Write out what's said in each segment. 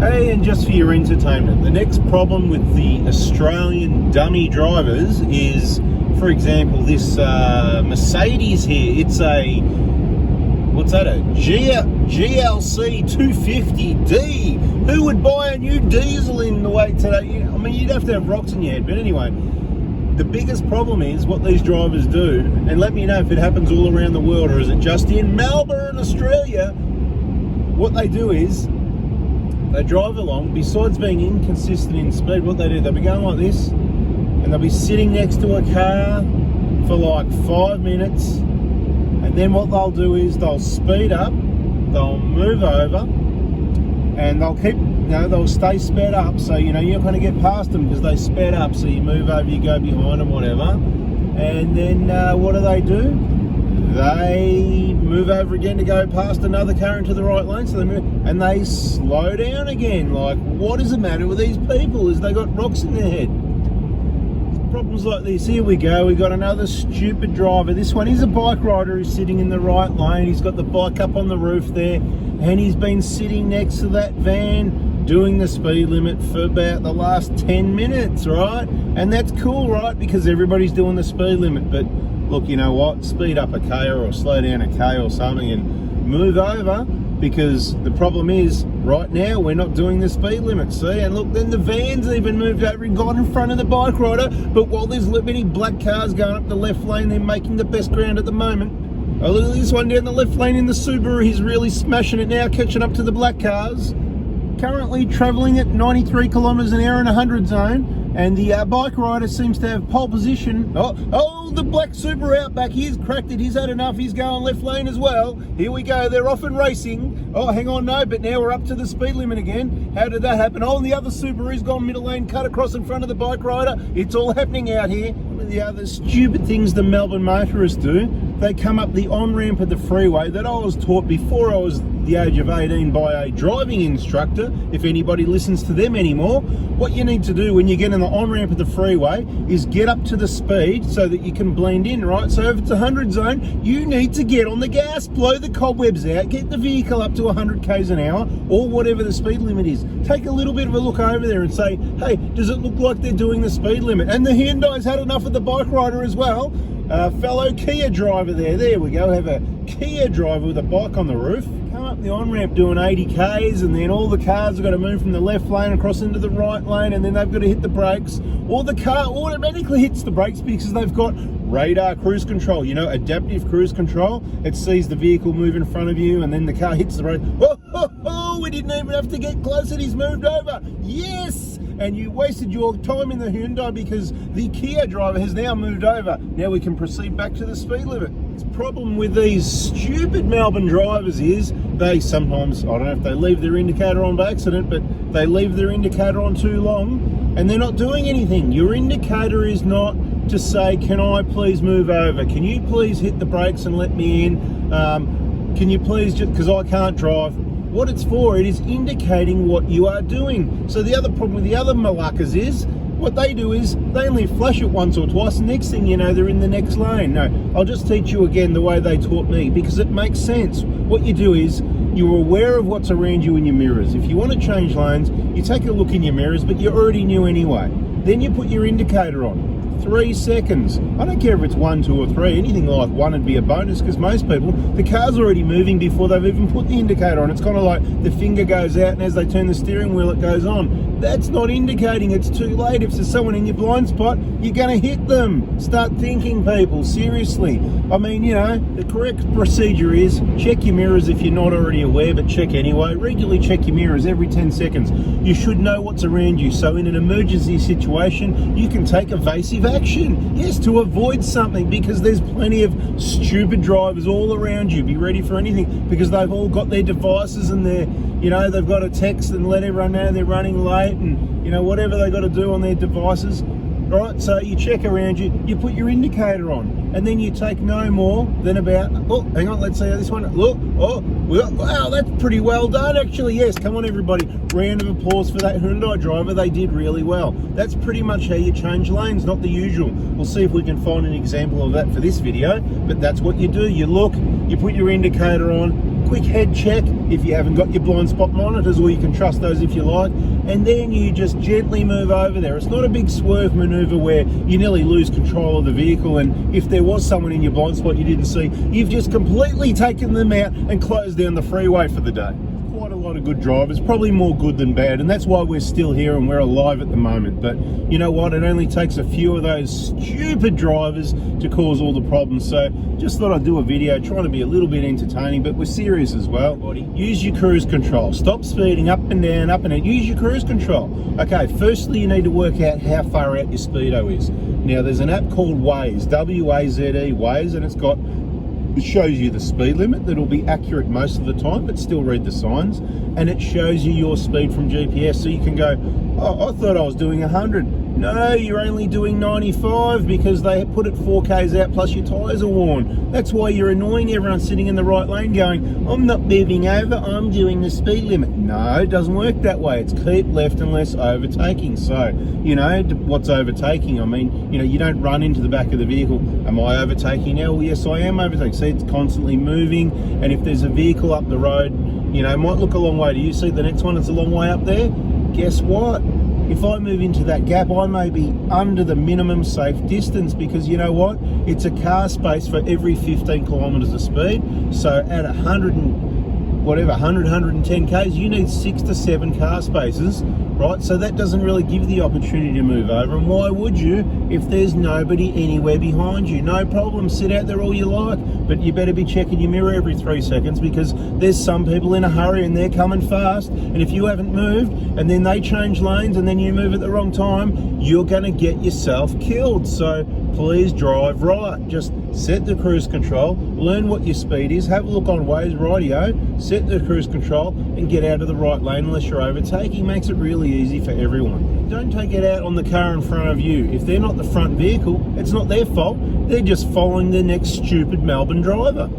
Hey, and just for your entertainment, the next problem with the Australian dummy drivers is, for example, this Mercedes here. It's a, what's that, a GLC 250D. Who would buy a new diesel in the way today? I mean, you'd have to have rocks in your head. But anyway, the biggest problem is what these drivers do, and let me know if it happens all around the world or is it just in Melbourne, Australia. What they do is they drive along, besides being inconsistent in speed, what they do, they'll be going like this, and they'll be sitting next to a car for like 5 minutes, and then what they'll do is they'll speed up, they'll move over, and they'll keep, they'll stay sped up, so you're not going to get past them because they sped up, so you move over, you go behind them, whatever, and then what do? They move over again to go past another car into the right lane, so they move, and they slow down again. Like, what is the matter with these people? Is they got rocks in their head? Problems like this. Here we go. We got another stupid driver. This one is a bike rider who's sitting in the right lane. He's got the bike up on the roof there, and he's been sitting next to that van doing the speed limit for about the last 10 minutes, right? And that's cool, right? Because everybody's doing the speed limit, but look, you know what? Speed up a K or slow down a K or something and move over, because the problem is right now we're not doing the speed limit, see? And look, then the van's even moved over and got in front of the bike rider, but while there's many black cars going up the left lane, they're making the best ground at the moment. Oh, look at this one down the left lane in the Subaru. He's really smashing it now, catching up to the black cars. Currently travelling at 93 kilometres an hour in a 100 zone. And the bike rider seems to have pole position. Oh, the black Subaru Outback, he's cracked it, he's had enough, he's going left lane as well. Here we go, they're off and racing. Oh, hang on, no, but now we're up to the speed limit again. How did that happen? Oh, and the other Subaru's gone middle lane, cut across in front of the bike rider. It's all happening out here. One of the other stupid things the Melbourne motorists do, they come up the on-ramp of the freeway that I was taught before I was the age of 18 by a driving instructor, if anybody listens to them anymore. What you need to do when you get in the on-ramp of the freeway is get up to the speed so that you can blend in, right? So if it's a 100 zone, you need to get on the gas, blow the cobwebs out, get the vehicle up to 100 k's an hour or whatever the speed limit is. Take a little bit of a look over there and say, hey, does it look like they're doing the speed limit? And the Hyundai's had enough of the bike rider as well. Fellow Kia driver there we go, have a Kia driver with a bike on the roof, come up the on-ramp doing 80 k's, and then all the cars have got to move from the left lane across into the right lane, and then they've got to hit the brakes, or the car automatically hits the brakes because they've got radar cruise control, adaptive cruise control. It sees the vehicle move in front of you, and then the car hits the brake. Oh, we didn't even have to get close and he's moved over. Yes! And you wasted your time in the Hyundai because the Kia driver has now moved over. Now we can proceed back to the speed limit. The problem with these stupid Melbourne drivers is they sometimes, I don't know if they leave their indicator on by accident, but they leave their indicator on too long and they're not doing anything. Your indicator is not to say, can I please move over? Can you please hit the brakes and let me in? Can you please, just because I can't drive. What it's for, it is indicating what you are doing. So the other problem with the other malakas is, what they do is, they only flash it once or twice, and next thing you know, they're in the next lane. No, I'll just teach you again the way they taught me, because it makes sense. What you do is, you're aware of what's around you in your mirrors. If you want to change lanes, you take a look in your mirrors, but you already knew anyway. Then you put your indicator on. 3 seconds. I don't care if it's 1, 2 or 3. Anything like 1 would be a bonus, because most people, the car's already moving before they've even put the indicator on. It's kind of like the finger goes out and as they turn the steering wheel it goes on. That's not indicating, it's too late. If there's someone in your blind spot, you're going to hit them. Start thinking, people, seriously. I mean, the correct procedure is check your mirrors if you're not already aware, but check anyway. Regularly check your mirrors every 10 seconds. You should know what's around you, so in an emergency situation, you can take evasive action. Yes, to avoid something, because there's plenty of stupid drivers all around you. Be ready for anything, because they've all got their devices and they've got to text and let everyone know they're running late and, whatever they got to do on their devices. Right, so you check around you, you put your indicator on, and then you take no more than about, oh, hang on, let's see how this one, look, wow, that's pretty well done actually, yes, come on everybody, round of applause for that Hyundai driver, they did really well. That's pretty much how you change lanes, not the usual. We'll see if we can find an example of that for this video, but that's what you do, you look, you put your indicator on, quick head check if you haven't got your blind spot monitors, or you can trust those if you like, and then you just gently move over there. It's not a big swerve maneuver where you nearly lose control of the vehicle, and if there was someone in your blind spot you didn't see, you've just completely taken them out and closed down the freeway for the day. Quite a lot of good drivers, probably more good than bad, and that's why we're still here and we're alive at the moment. But you know what, it only takes a few of those stupid drivers to cause all the problems. So just thought I'd do a video trying to be a little bit entertaining, but we're serious as well. Use your cruise control, stop speeding up and down, use your cruise control. Okay, firstly you need to work out how far out your speedo is. Now there's an app called Waze, W-A-Z-E, Waze, and it shows you the speed limit. That'll be accurate most of the time, but still read the signs. And it shows you your speed from GPS, so you can go, oh, I thought I was doing 100. No, you're only doing 95 because they put it 4Ks out plus your tyres are worn. That's why you're annoying everyone sitting in the right lane going, I'm not moving over, I'm doing the speed limit. No, it doesn't work that way. It's keep left unless overtaking. So, you know, what's overtaking? I mean, you know, you don't run into the back of the vehicle. Am I overtaking now? Well, yes, I am overtaking. See, it's constantly moving. And if there's a vehicle up the road, you know, it might look a long way. Do you see the next one? It's a long way up there. Guess what? If I move into that gap, I may be under the minimum safe distance, because you know what? It's a car space for every 15 kilometers of speed. So at 110 Ks, you need 6 to 7 car spaces, right? So that doesn't really give you the opportunity to move over. And why would you if there's nobody anywhere behind you? No problem, sit out there all you like, but you better be checking your mirror every 3 seconds, because there's some people in a hurry and they're coming fast, and if you haven't moved and then they change lanes and then you move at the wrong time, you're going to get yourself killed. So please drive right. Just set the cruise control, learn what your speed is, have a look on Waze, rightio, set the cruise control and get out of the right lane unless you're overtaking. Makes it really easy for everyone. Don't take it out on the car in front of you. If they're not the front vehicle, it's not their fault. They're just following the next stupid Melbourne driver.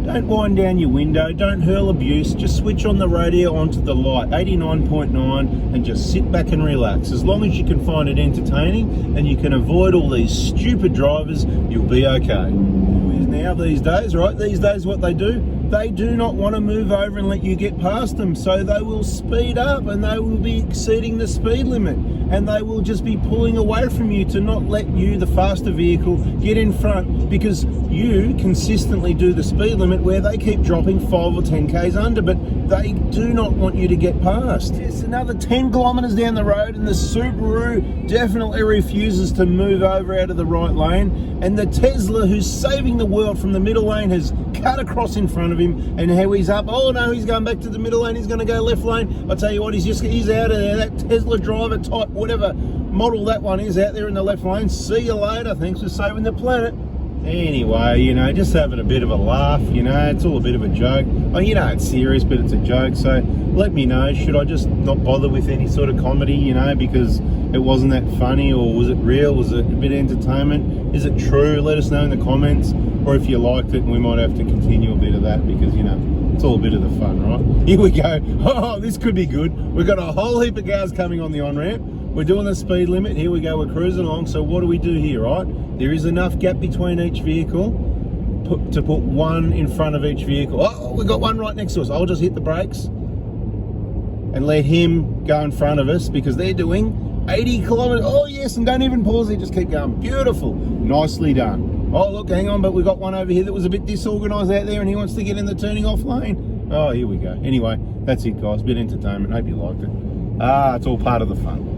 Don't wind down your window, don't hurl abuse, just switch on the radio onto the light, 89.9, and just sit back and relax. As long as you can find it entertaining and you can avoid all these stupid drivers, you'll be okay. Now these days, right, these days what they do not want to move over and let you get past them, so they will speed up and they will be exceeding the speed limit, and they will just be pulling away from you to not let you, the faster vehicle, get in front, because you consistently do the speed limit where they keep dropping 5 or 10 Ks under, but they do not want you to get past. It's another 10 kilometers down the road and the Subaru definitely refuses to move over out of the right lane, and the Tesla, who's saving the world from the middle lane, has cut across in front of him, and how he's up, oh no, he's going back to the middle lane, he's going to go left lane. I'll tell you what, he's out of there. That Tesla driver type, whatever model that one is, out there in the left lane. See you later, thanks for saving the planet. Anyway, you know, just having a bit of a laugh, you know, it's all a bit of a joke. Oh, you know, it's serious, but it's a joke, so let me know, should I just not bother with any sort of comedy, you know, because it wasn't that funny, or was it real, was it a bit of entertainment, is it true? Let us know in the comments, or if you liked it, we might have to continue a bit of that, because, you know, it's all a bit of the fun, right? Here we go. Oh, this could be good. We've got a whole heap of cars coming on the on-ramp. We're doing the speed limit. Here we go, we're cruising along. So what do we do here, right? There is enough gap between each vehicle to put one in front of each vehicle. Oh, we've got one right next to us. I'll just hit the brakes and let him go in front of us, because they're doing 80 kilometers. Oh yes, and don't even pause there, just keep going. Beautiful, nicely done. Oh look, hang on, but we've got one over here that was a bit disorganized out there, and he wants to get in the turning off lane. Oh, here we go. Anyway, that's it guys, bit of entertainment, hope you liked it. It's all part of the fun.